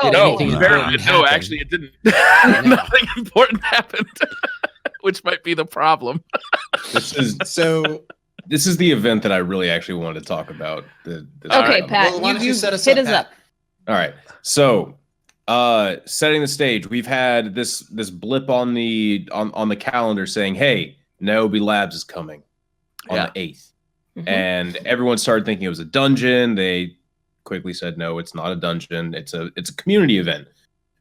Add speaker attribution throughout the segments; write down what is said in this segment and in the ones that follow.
Speaker 1: Did
Speaker 2: no,
Speaker 1: anything
Speaker 2: very
Speaker 1: important
Speaker 2: no.
Speaker 1: happen?
Speaker 2: Actually, it didn't. Nothing important happened, which might be the problem.
Speaker 3: This is the event that I really actually wanted to talk about.
Speaker 4: Okay, Pat,
Speaker 5: Well, why don't you set us
Speaker 4: hit
Speaker 5: up,
Speaker 4: us
Speaker 5: Pat?
Speaker 4: up.
Speaker 3: All right. So, setting the stage, we've had this blip on the calendar saying, "Hey, Niobe Labs is coming on the 8th." And everyone started thinking it was a dungeon. They quickly said, "No, it's not a dungeon. It's a community event."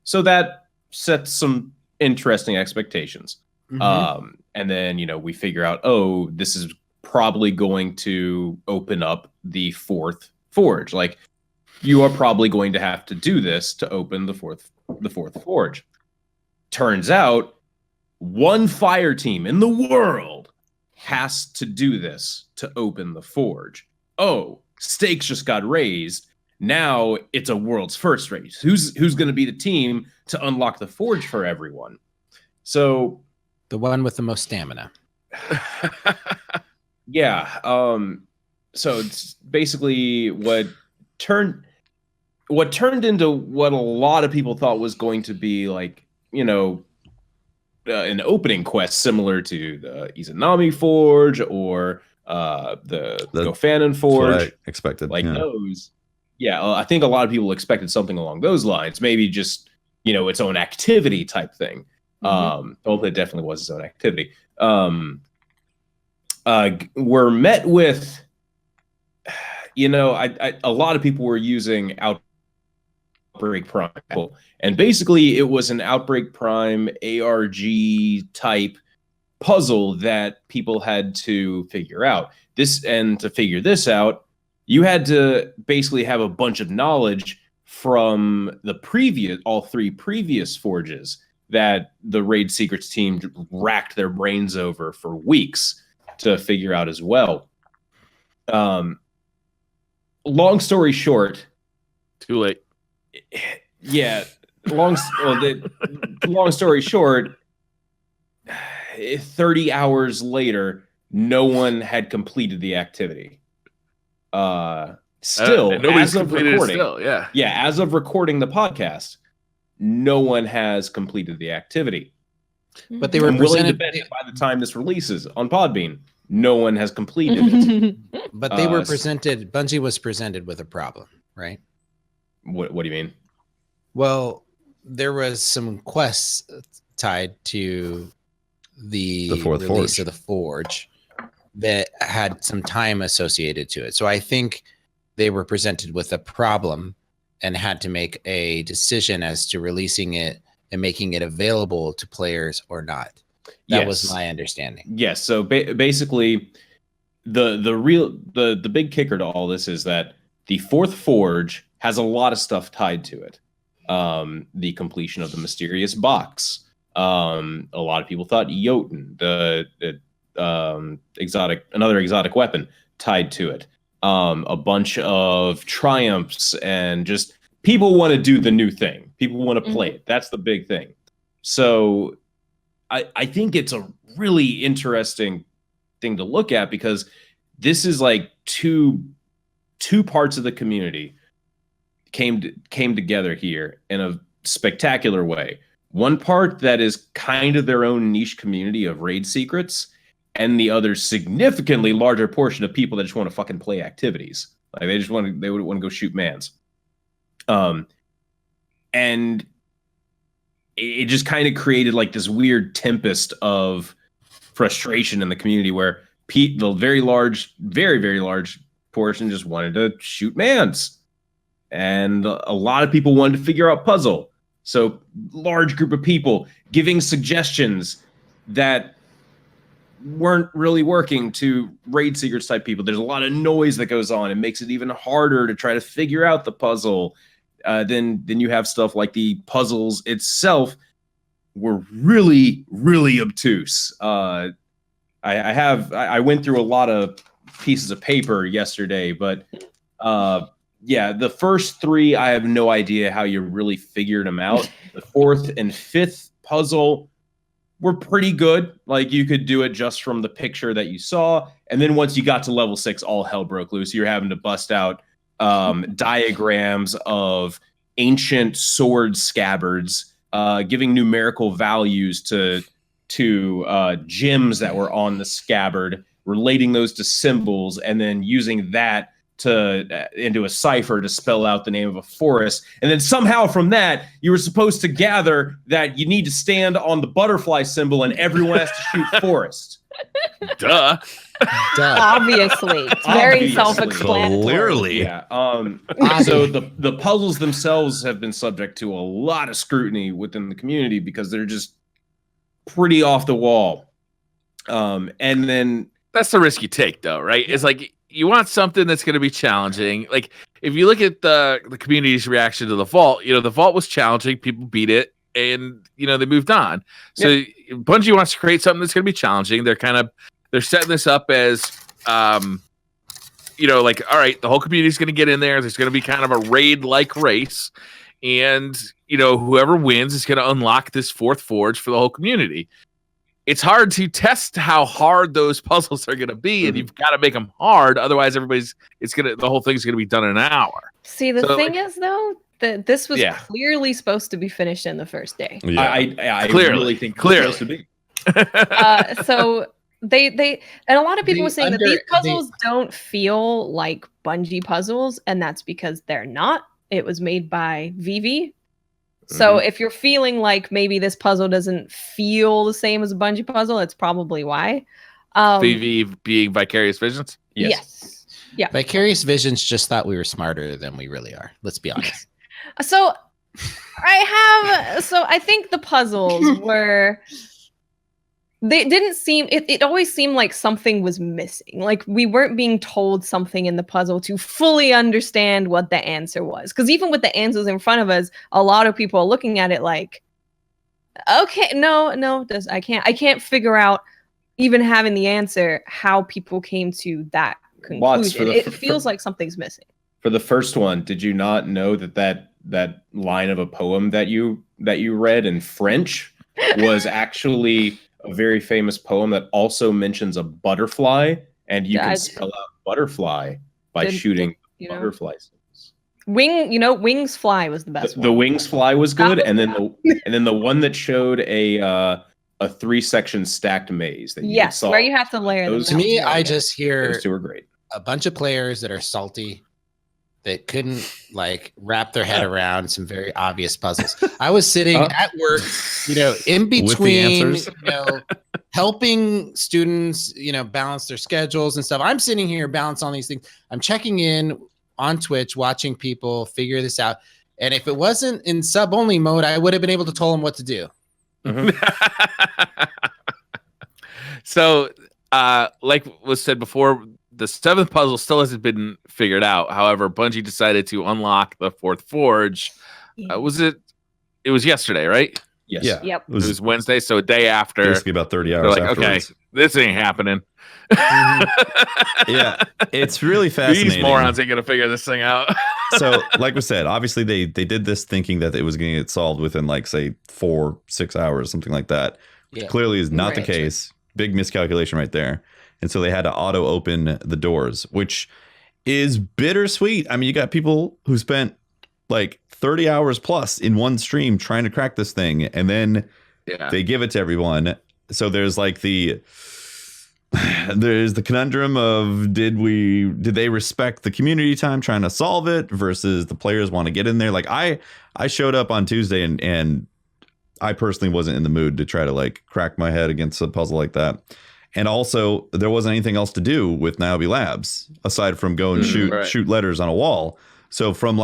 Speaker 3: So that sets some interesting expectations. And then, we figure out, oh, this is probably going to open up the 4th forge. Like, you are probably going to have to do this to open the fourth forge. Turns out, one fire team in the world has to do this to open the forge. Oh, stakes just got raised. Now it's a world's first race. Who's going to be the team to unlock the forge for everyone? So
Speaker 1: The one with the most stamina.
Speaker 3: yeah. So it's basically what turned into what a lot of people thought was going to be like, an opening quest similar to the Izanami Forge or the Gofanon Forge.
Speaker 6: That's what I expected.
Speaker 3: Like those. Yeah, I think a lot of people expected something along those lines. Maybe just, its own activity type thing. Well, it definitely was its own activity. We're met with, a lot of people were using Outbreak Prime, and basically it was an Outbreak Prime ARG type puzzle that people had to figure out. To figure this out, you had to basically have a bunch of knowledge from all three previous forges that the Raid Secrets team racked their brains over for weeks to figure out as well. Long story short,
Speaker 2: too late.
Speaker 3: Yeah, long story short, 30 hours later, no one had completed the activity. Still,
Speaker 2: nobody's
Speaker 3: as of
Speaker 2: completed
Speaker 3: recording,
Speaker 2: it still, yeah,
Speaker 3: as of recording the podcast, no one has completed the activity.
Speaker 1: But they were
Speaker 3: I'm willing to
Speaker 1: presented
Speaker 3: bet that by the time this releases on Podbean, no one has completed it.
Speaker 1: But they were presented. Bungie was presented with a problem, right?
Speaker 3: What do you mean?
Speaker 1: Well, there was some quests tied to the
Speaker 6: fourth
Speaker 1: release
Speaker 6: forge
Speaker 1: of the forge that had some time associated to it. So I think they were presented with a problem and had to make a decision as to releasing it and making it available to players or not. That was my understanding.
Speaker 3: Yes. So basically, the big kicker to all this is that the 4th forge has a lot of stuff tied to it. The completion of the mysterious box. A lot of people thought Jotun, another exotic weapon tied to it. A bunch of triumphs, and just people want to do the new thing. People want to play it. That's the big thing. So I think it's a really interesting thing to look at, because this is like two parts of the community came together here in a spectacular way. One part that is kind of their own niche community of raid secrets, and the other significantly larger portion of people that just want to fucking play activities. Like they would want to go shoot mans. And it just kind of created like this weird tempest of frustration in the community where the very very large portion just wanted to shoot mans. And a lot of people wanted to figure out puzzle. So large group of people giving suggestions that weren't really working to raid secrets type people. There's a lot of noise that goes on. It makes it even harder to try to figure out the puzzle. Then you have stuff like the puzzles itself were really, really obtuse. I went through a lot of pieces of paper yesterday, but yeah, the first 3, I have no idea how you really figured them out. The 4th and 5th puzzle were pretty good. Like, you could do it just from the picture that you saw. And then once you got to level 6, all hell broke loose. You're having to bust out diagrams of ancient sword scabbards, giving numerical values to gems that were on the scabbard, relating those to symbols, and then using that into a cipher to spell out the name of a forest. And then somehow from that, you were supposed to gather that you need to stand on the butterfly symbol and everyone has to shoot forest.
Speaker 2: Duh.
Speaker 4: Obviously. It's very
Speaker 3: Obviously.
Speaker 4: self-explanatory.
Speaker 5: Clearly.
Speaker 3: Yeah. So the puzzles themselves have been subject to a lot of scrutiny within the community because they're just pretty off the wall. And then
Speaker 2: That's the risk you take, though, right? It's like you want something that's going to be challenging. Like if you look at the community's reaction to the vault, the vault was challenging. People beat it, and they moved on. So Bungie wants to create something that's going to be challenging. They're setting this up as, like, all right, the whole community is going to get in there. There's going to be kind of a raid-like race, and whoever wins is going to unlock this fourth forge for the whole community. It's hard to test how hard those puzzles are going to be, and you've got to make them hard. Otherwise, the whole thing's going to be done in an hour.
Speaker 4: See, the thing is, though, that this was clearly supposed to be finished in the first day.
Speaker 5: Yeah.
Speaker 3: I
Speaker 2: Clearly.
Speaker 3: really think
Speaker 2: Clearly.
Speaker 3: it's supposed to be.
Speaker 4: So they and a lot of people were saying that these puzzles don't feel like Bungie puzzles, and that's because they're not. It was made by VV. So if you're feeling like maybe this puzzle doesn't feel the same as a Bungie puzzle, it's probably why.
Speaker 2: VV being Vicarious Visions?
Speaker 4: Yes. Yeah.
Speaker 1: Vicarious Visions just thought we were smarter than we really are. Let's be honest.
Speaker 4: So I think the puzzles were, they didn't seem, it always seemed like something was missing. Like we weren't being told something in the puzzle to fully understand what the answer was. Because even with the answers in front of us, a lot of people are looking at it like, okay, I can't figure out, even having the answer, how people came to that conclusion. It feels like something's missing.
Speaker 3: For the first one, did you not know that line of a poem that you read in French was actually a very famous poem that also mentions a butterfly, and you can spell out butterfly by shooting butterflies.
Speaker 4: Wings fly was the best.
Speaker 3: The wings fly was good, and then the one that showed a 3-section stacked maze that you saw,
Speaker 4: where you have to layer them.
Speaker 1: To me, I just hear
Speaker 3: those two are great.
Speaker 1: A bunch of players that are salty that couldn't wrap their head around some very obvious puzzles. I was sitting at work, in between, helping students, balance their schedules and stuff. I'm sitting here balancing all these things. I'm checking in on Twitch, watching people figure this out. And if it wasn't in sub-only mode, I would have been able to tell them what to do.
Speaker 2: So, like was said before, the 7th puzzle still hasn't been figured out. However, Bungie decided to unlock the 4th forge. It was yesterday, right?
Speaker 3: Yes.
Speaker 5: Yeah.
Speaker 4: Yep.
Speaker 2: It was Wednesday, so a day after.
Speaker 5: Basically about 30 hours afterwards.
Speaker 2: Okay, this ain't happening.
Speaker 5: Yeah, it's really fascinating.
Speaker 2: These morons ain't gonna figure this thing out.
Speaker 5: So, like we said, obviously they did this thinking that it was going to get solved within say 4-6 hours, something like that. Which clearly is not the case. Big miscalculation right there. And so they had to auto open the doors, which is bittersweet. I mean, you got people who spent 30 hours plus in one stream trying to crack this thing, and then they give it to everyone. So there's there's the conundrum of did they respect the community time trying to solve it versus the players want to get in there. I showed up on Tuesday and I personally wasn't in the mood to try to crack my head against a puzzle like that. And also there wasn't anything else to do with Niobe Labs aside from go and shoot letters on a wall. So from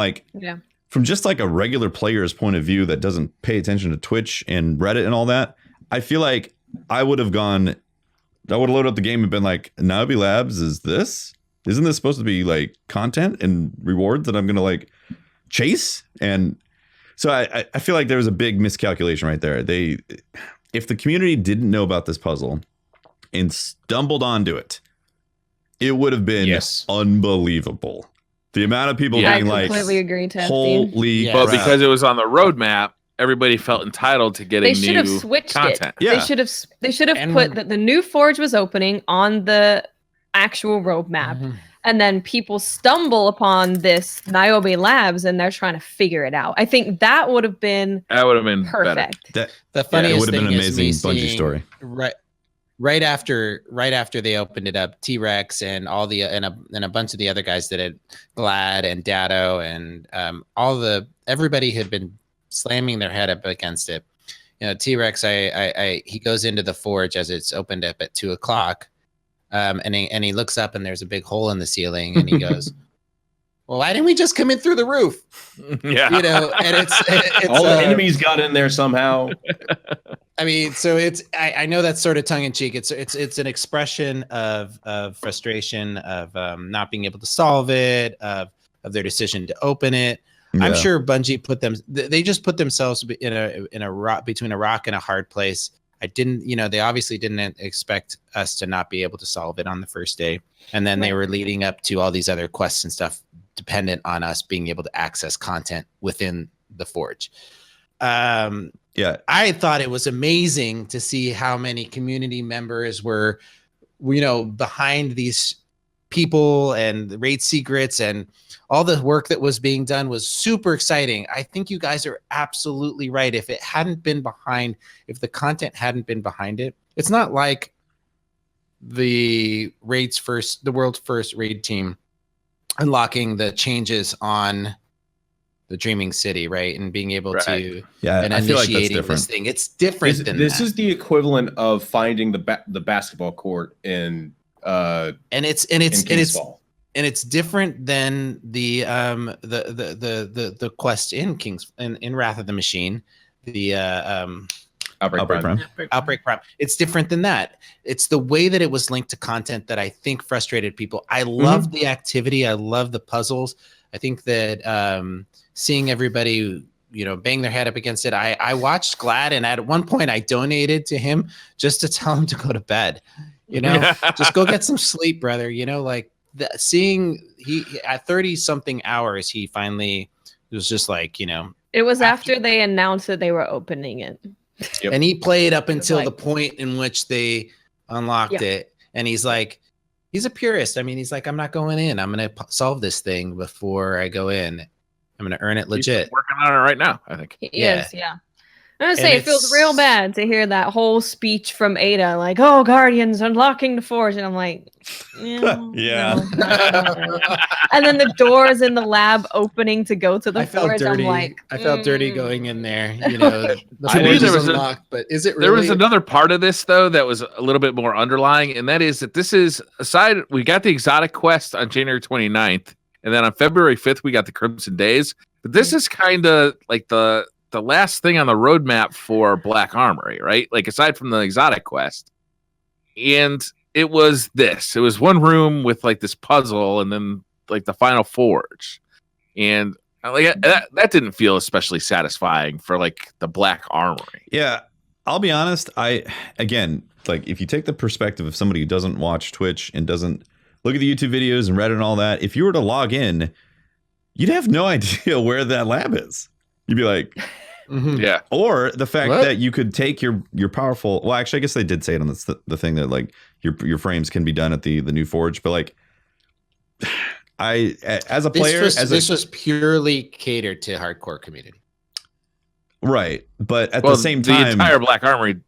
Speaker 5: from just a regular player's point of view that doesn't pay attention to Twitch and Reddit and all that, I feel like I would have loaded up the game and been Niobe Labs isn't this supposed to be content and rewards that I'm going to chase? And so I feel like there was a big miscalculation right there. If the community didn't know about this puzzle and stumbled onto it, it would have been unbelievable. The amount of people being
Speaker 4: I completely agree,
Speaker 5: holy
Speaker 2: crap. But because it was on the roadmap, everybody felt entitled to getting
Speaker 4: they should have switched
Speaker 2: content.
Speaker 4: It. Yeah. They should have put that the new forge was opening on the actual roadmap. and then people stumble upon this Niobe Labs and they're trying to figure it out. I think that would have been
Speaker 2: better.
Speaker 4: perfect.
Speaker 1: The funniest
Speaker 5: it would have been
Speaker 1: thing
Speaker 5: an
Speaker 1: is me
Speaker 5: amazing Bungie
Speaker 1: seeing
Speaker 5: story.
Speaker 1: Right after they opened it up, T-Rex and all the and a bunch of the other guys that had Glad and Dado and everybody had been slamming their head up against it. You know, T-Rex, he goes into the forge as it's opened up at 2:00, and he looks up and there's a big hole in the ceiling, and he goes, "Well, why didn't we just come in through the roof?"
Speaker 2: Yeah,
Speaker 1: you know, and it's
Speaker 3: all the enemies got in there somehow.
Speaker 1: I mean, so I know that's sort of tongue in cheek. It's an expression of frustration, of not being able to solve it, of their decision to open it. Yeah. I'm sure Bungie they just put themselves in a rock, between a rock and a hard place. They obviously didn't expect us to not be able to solve it on the first day. And then they were leading up to all these other quests and stuff dependent on us being able to access content within the Forge.
Speaker 5: Yeah,
Speaker 1: I thought it was amazing to see how many community members were, behind these people and the raid secrets, and all the work that was being done was super exciting. I think you guys are absolutely right. If the content hadn't been behind it, it's not like the world's first raid team unlocking the changes on the Dreaming City, right? And being able to, and
Speaker 5: I feel like that's
Speaker 1: initiating
Speaker 5: different.
Speaker 1: this thing. It's different than
Speaker 3: this
Speaker 1: that.
Speaker 3: is the equivalent of finding the basketball court in
Speaker 1: it's different than the quest in in Wrath of the Machine, the
Speaker 3: Outbreak Prime.
Speaker 1: Outbreak Prime. It's different than that. It's the way that it was linked to content that I think frustrated people. I love the activity. I love the puzzles. I think that seeing everybody, bang their head up against it. I watched Glad, and at one point I donated to him just to tell him to go to bed. Just go get some sleep, brother. Seeing he at 30 something hours, he finally was just like,
Speaker 4: It was after they announced that they were opening it.
Speaker 1: Yep. And he played up until the point in which they unlocked it. And he's like, he's a purist. I mean, he's like, I'm not going in. I'm going to solve this thing before I go in. I'm going to earn it legit.
Speaker 2: He's working on it right now, I think.
Speaker 4: He is, yeah. I'm going to say, it feels real bad to hear that whole speech from Ada, like, oh, Guardians unlocking the Forge. And I'm like,
Speaker 5: yeah.
Speaker 4: No. And then the doors in the lab opening to go to the Forge.
Speaker 1: Dirty.
Speaker 4: I'm like,
Speaker 1: I felt dirty going in there. The
Speaker 2: Forge
Speaker 1: is unlocked, but is it really?
Speaker 2: There was another part of this, though, that was a little bit more underlying, and that is that this is, aside, we got the exotic quest on January 29th, and then on February 5th, we got the Crimson Days. But this is kind of like the last thing on the roadmap for Black Armory, right? Like, aside from the exotic quest. And it was one room with like this puzzle and then like the final forge. And like that didn't feel especially satisfying for like the Black Armory.
Speaker 5: Yeah. I'll be honest. Again, like if you take the perspective of somebody who doesn't watch Twitch and doesn't look at the YouTube videos and Reddit and all that, if you were to log in, you'd have no idea where that lab is. You'd be like,
Speaker 2: yeah.
Speaker 5: Or the fact that you could take your powerful. Well, actually, I guess they did say it on the thing that like your frames can be done at the new forge. But like, as a player,
Speaker 1: this was purely catered to hardcore community,
Speaker 5: right? But at the same time,
Speaker 2: the entire Black Armory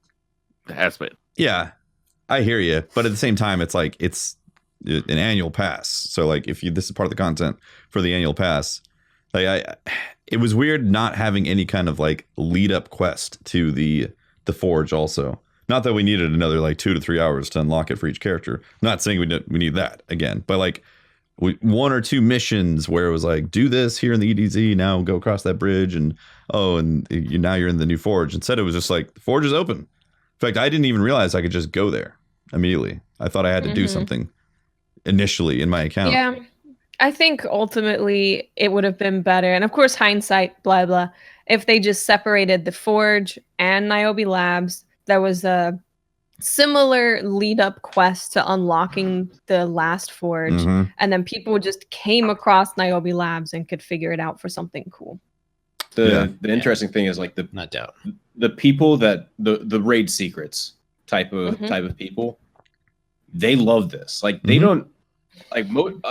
Speaker 2: has been.
Speaker 5: Yeah, I hear you. But at the same time, it's like it's an annual pass. So like, if this is part of the content for the annual pass, like it was weird not having any kind of like lead up quest to the forge. Also, not that we needed another like 2 to 3 hours to unlock it for each character. I'm not saying we need that again, but like 1 or 2 missions where it was like, do this here in the EDZ, now go across that bridge, and now you're in the new forge. Instead, it was just like the forge is open. In fact, I didn't even realize I could just go there immediately. I thought I had to do something initially in my account.
Speaker 4: Yeah. I think ultimately it would have been better, and of course hindsight, blah blah, if they just separated the Forge and Niobe Labs. There was a similar lead up quest to unlocking the last Forge, and then people just came across Niobe Labs and could figure it out for something cool.
Speaker 3: The interesting thing is like
Speaker 1: not doubt
Speaker 3: the people that the raid secrets type of people, they love this. Like they don't. like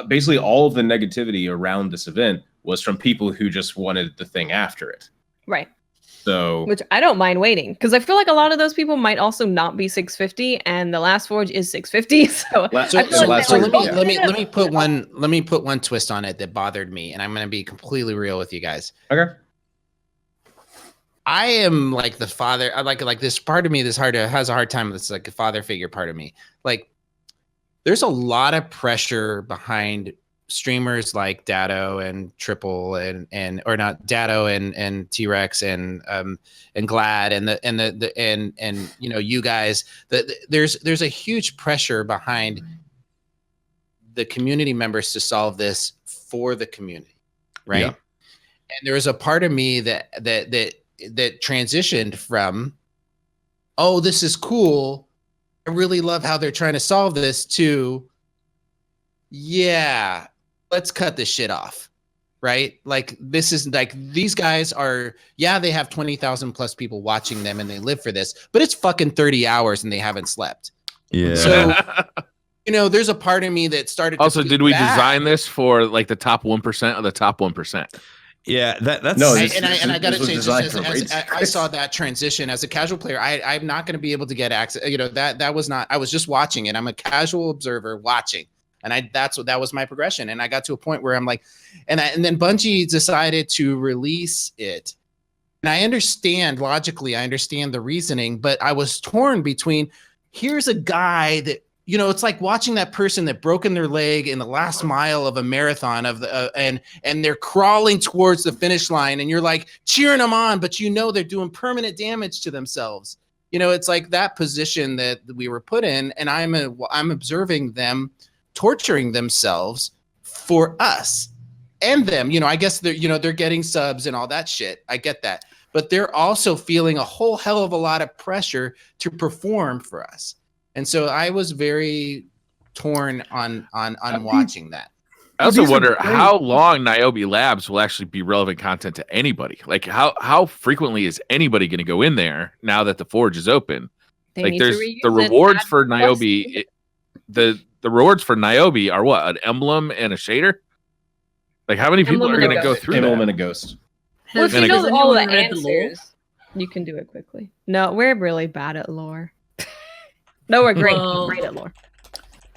Speaker 3: basically all of the negativity around this event was from people who just wanted the thing after it.
Speaker 4: Right.
Speaker 3: So,
Speaker 4: Which I don't mind waiting, because I feel like a lot of those people might also not be 650, and the last forge is 650. So,
Speaker 1: let me put one twist on it that bothered me, and I'm going to be completely real with you guys.
Speaker 3: okay.
Speaker 1: I am like the father. I like this part of me. Has a hard time. It's like a father figure part of me. Like, there's a lot of pressure behind streamers like Dado and Triple and or not Dado and T-Rex and Glad and you know, you guys. There's a huge pressure behind the community members to solve this for the community, right?
Speaker 5: Yeah.
Speaker 1: And there was a part of me that transitioned from, oh, this is cool, I really love how they're trying to solve this, to, yeah, let's cut this shit off, right? Like, this is like, these guys are, yeah, they have 20,000 plus people watching them and they live for this, but it's fucking 30 hours and they haven't slept.
Speaker 5: Yeah.
Speaker 1: So, you know, there's a part of me that started to
Speaker 2: Also,
Speaker 1: feel
Speaker 2: did we
Speaker 1: bad.
Speaker 2: design this for like the top 1% of the top 1%?
Speaker 5: Yeah, that's
Speaker 3: No,
Speaker 1: I gotta say,
Speaker 3: was
Speaker 1: just
Speaker 3: designed for raids.
Speaker 1: I saw that transition as a casual player. I'm not going to be able to get access. You know, that was not. I was just watching it. I'm a casual observer watching, and that was my progression. And I got to a point where I'm like, and then Bungie decided to release it, and I understand logically, I understand the reasoning, but I was torn between, here's a guy that, you know, it's like watching that person that broken their leg in the last mile of a marathon of the and they're crawling towards the finish line, and you're like cheering them on, but you know they're doing permanent damage to themselves. You know, it's like that position that we were put in, and I'm observing them torturing themselves for us and them. You know, I guess they're getting subs and all that shit. I get that, but they're also feeling a whole hell of a lot of pressure to perform for us. And so I was very torn on watching that.
Speaker 2: I also wonder how long Niobe Labs will actually be relevant content to anybody. Like, how frequently is anybody going to go in there now that the forge is open? Like, there's the rewards for Niobe. The rewards for Niobe are what? An emblem and a shader? Like, how many people are going to go through that?
Speaker 3: Emblem and a ghost.
Speaker 4: Well, if you know all the answers, you can do it quickly. No, we're really bad at lore. No, we're great. Great at lore.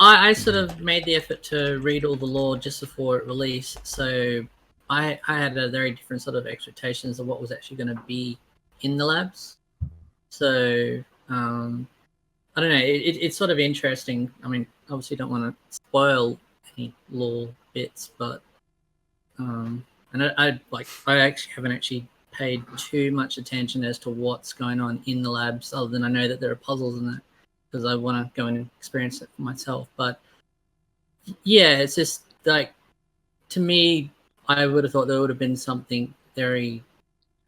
Speaker 6: I sort of made the effort to read all the lore just before it released, so I had a very different sort of expectations of what was actually going to be in the labs. So I don't know. It's sort of interesting. I mean, obviously, don't want to spoil any lore bits, but and I actually haven't paid too much attention as to what's going on in the labs, other than I know that there are puzzles in that, because I want to go and experience it for myself. But yeah, it's just like, to me, I would have thought there would have been something very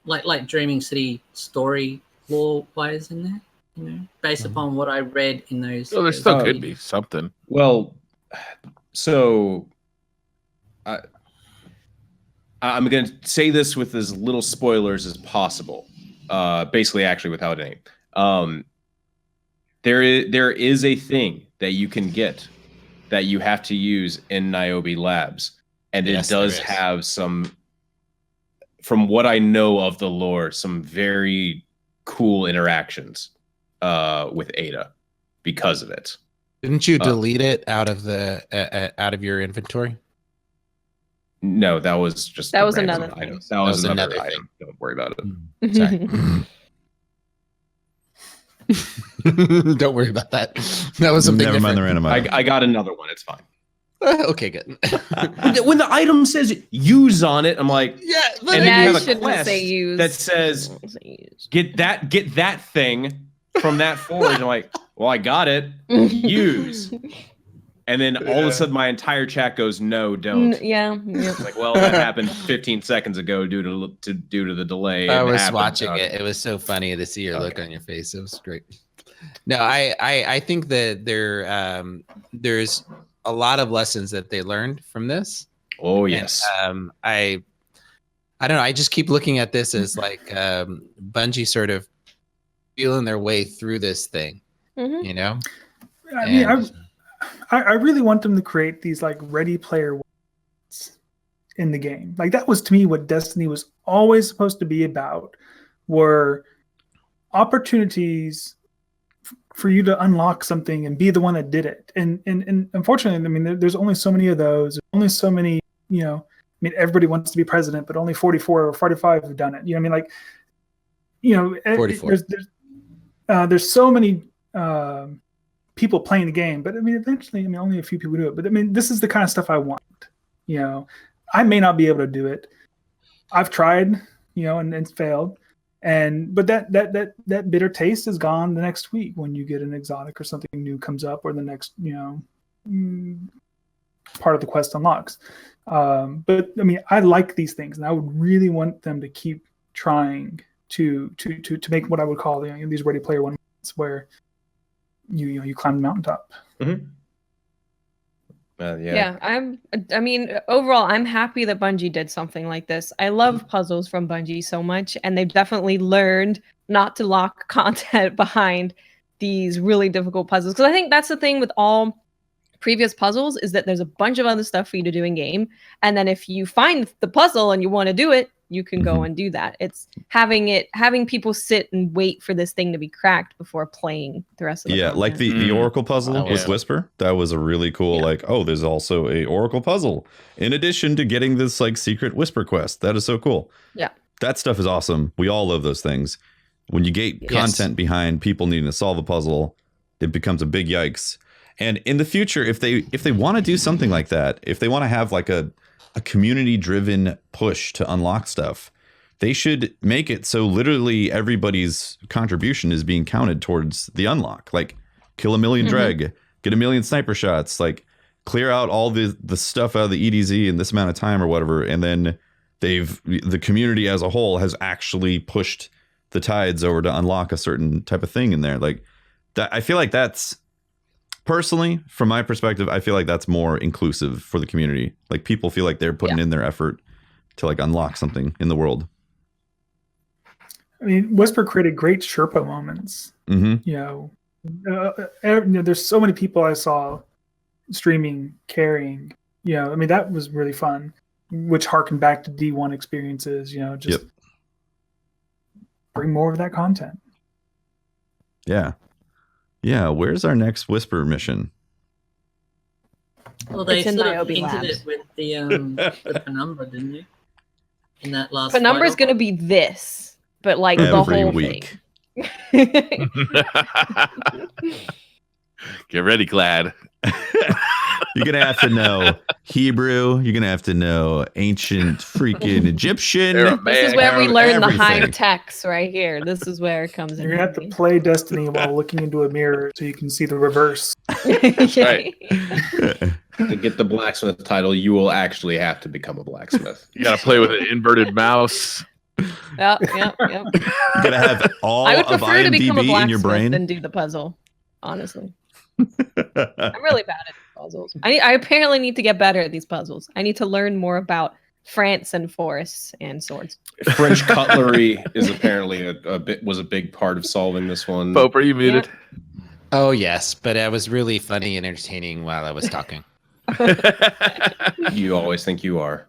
Speaker 6: like Dreaming City story lore wise in there, you know, based upon what I read in those.
Speaker 2: Well, there still could be something.
Speaker 3: Well, so I'm going to say this with as little spoilers as possible. Basically, actually, without any. There is a thing that you can get that you have to use in Niobe Labs, and
Speaker 1: Yes,
Speaker 3: it does have some, from what I know of the lore, some very cool interactions with Ada because of it.
Speaker 1: Didn't you delete it out of your inventory?
Speaker 3: No, that was just
Speaker 4: That
Speaker 3: a
Speaker 4: was
Speaker 3: random
Speaker 4: another
Speaker 3: item.
Speaker 4: thing.
Speaker 3: That was another
Speaker 1: thing.
Speaker 3: item. Don't worry about it.
Speaker 1: Sorry. Don't worry about that. That was something
Speaker 5: Never mind the
Speaker 1: different.
Speaker 5: random item.
Speaker 3: I got another one. It's fine.
Speaker 1: Okay, good.
Speaker 3: When the item says use on it, I'm like,
Speaker 1: Yeah,
Speaker 3: and
Speaker 4: Yeah,
Speaker 3: then you
Speaker 4: I
Speaker 3: have a
Speaker 4: shouldn't
Speaker 3: quest
Speaker 4: say use.
Speaker 3: that says get that thing from that forge. I'm like, well, I got it. Use. And then all of a sudden, my entire chat goes, "No, don't."
Speaker 4: Yeah.
Speaker 3: It's like, well, that happened 15 seconds ago due to the delay.
Speaker 1: I
Speaker 3: It
Speaker 1: was
Speaker 3: happened.
Speaker 1: watching it. It was so funny to see your look on your face. It was great. No, I think that there's a lot of lessons that they learned from this.
Speaker 3: Oh yes.
Speaker 1: And, I don't know. I just keep looking at this as like Bungie sort of feeling their way through this thing.
Speaker 4: Mhm.
Speaker 1: You know.
Speaker 7: I mean, I really want them to create these like Ready Player Ones in the game. Like that was to me what Destiny was always supposed to be about, were opportunities for you to unlock something and be the one that did it. And unfortunately, I mean, there's only so many of those. Only so many, you know. I mean, everybody wants to be president, but only 44 or 45 have done it. You know, I mean, like, you know,
Speaker 1: 44.
Speaker 7: There's so many people playing the game, but I mean, eventually, I mean, only a few people do it. But I mean, this is the kind of stuff I want. You know, I may not be able to do it. I've tried, you know, and it's failed. But that bitter taste is gone the next week when you get an exotic or something new comes up, or the next, you know, part of the quest unlocks. But I mean, I like these things, and I would really want them to keep trying to make what I would call, you know, these Ready Player One moments where you climb the mountaintop.
Speaker 3: Mm-hmm.
Speaker 4: I mean, overall, I'm happy that Bungie did something like this. I love puzzles from Bungie so much, and they've definitely learned not to lock content behind these really difficult puzzles. Because I think that's the thing with all previous puzzles, is that there's a bunch of other stuff for you to do in game, and then if you find the puzzle and you want to do it, you can go and do that. It's having people sit and wait for this thing to be cracked before playing the rest of the content.
Speaker 5: Like the Oracle puzzle with Whisper. That was a really cool, like, oh, there's also a Oracle puzzle in addition to getting this like secret Whisper quest. That is so cool.
Speaker 4: Yeah.
Speaker 5: That stuff is awesome. We all love those things. When you get content behind people needing to solve a puzzle, it becomes a big yikes. And in the future, if they want to do something like that, if they want to have like a community-driven push to unlock stuff, they should make it so literally everybody's contribution is being counted towards the unlock. Like, kill 1 million Dreg, get 1 million sniper shots, like clear out all the stuff out of the EDZ in this amount of time or whatever, and then the community as a whole has actually pushed the tides over to unlock a certain type of thing in there. Like that, I feel like that's, personally, from my perspective, I feel like that's more inclusive for the community. Like people feel like they're putting in their effort to like unlock something in the world.
Speaker 7: I mean, Whisper created great Sherpa moments. You know, there's so many people I saw streaming carrying. You know, I mean, that was really fun, which harkened back to D1 experiences. You know, just bring more of that content.
Speaker 5: Yeah, where's our next Whisper mission?
Speaker 6: Well, they
Speaker 4: It's in the
Speaker 6: hinted
Speaker 4: Niobe Labs.
Speaker 6: it with the Penumbra, didn't you? In that last
Speaker 4: Penumbra's
Speaker 6: fight.
Speaker 4: going to be this, but like the
Speaker 5: Every
Speaker 4: whole
Speaker 5: week.
Speaker 4: thing.
Speaker 2: Get ready, Glad.
Speaker 5: You're going to have to know Hebrew. You're going to have to know ancient freaking Egyptian.
Speaker 4: This is where we learn the high
Speaker 5: everything.
Speaker 4: techs right here. This is where it comes in.
Speaker 7: You're gonna have to play Destiny while looking into a mirror so you can see the reverse.
Speaker 2: Right.
Speaker 3: To get the blacksmith title, you will actually have to become a blacksmith.
Speaker 2: You got to play with an inverted mouse.
Speaker 4: Yep.
Speaker 5: You're going to have all
Speaker 4: I would
Speaker 5: of
Speaker 4: prefer to become a
Speaker 5: IMDb in your
Speaker 4: blacksmith
Speaker 5: brain.
Speaker 4: than do the puzzle, honestly. I'm really bad at puzzles. I apparently need to get better at these puzzles. I need to learn more about France and forests and swords.
Speaker 3: French cutlery is apparently was a big part of solving this one.
Speaker 2: Pope, are you muted?
Speaker 1: Oh yes, but it was really funny and entertaining while I was talking.
Speaker 3: You always think you are.